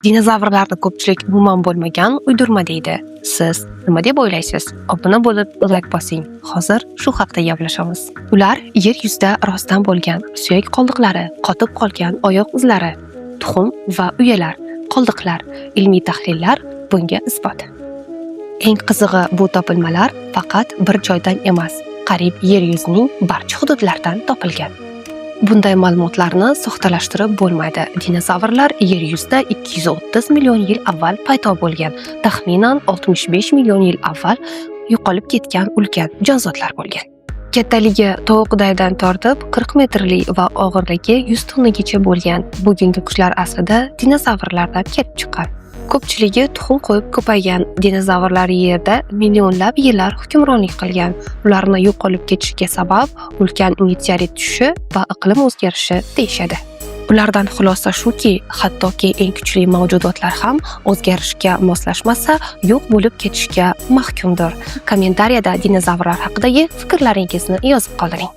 Dinozavrlarni ko'pchilik umuman bo'lmagan uydirma deydi. Siz nima deb o'ylaysiz? Obuna bo'lib, like bosing. Hozir shu haqda gaplashamiz. Ular yer yuzida rostdan bo'lgan suyak qoldiqlari, qotib qolgan oyoq izlari, tuxum va uyalar, qoldiqlar, ilmiy tahlillar bunga isbot. Eng qizig'i, bu topilmalar faqat bir joydan emas, qariyb yer yuzining barcha hududlaridan topilgan. Bunday ma'lumotlarni soxtalashtirib bo'lmaydi. Dinozavrlar yer yuzida 230 million yil avval paydo bo'lgan, taxminan 65 million yil avval yo'qolib ketgan ulkan jonzotlar bo'lgan. Kattaligi tovuqdaydan tortib 40 metrli va og'irligi 100 tonnagacha bo'lgan bugungi qushlar aslida dinozavrlardan kelib chiqqan. Ko'pchiligi tuxum qo'yib ko'paygan. Dinozavrlar yerda millionlab yillar hukmronlik qilgan. Ularni yo'qolib ketishiga sabab ulkan meteorit tushishi va iqlim o'zgarishi deyishadi. Ulardan xulosa shuki, hattoki eng kuchli mavjudotlar ham o'zgarishga moslashmasa, yo'q bo'lib ketishga mahkumdir. Kommentariyada dinozavrlar haqidagi fikrlaringizni yozib qoldiring.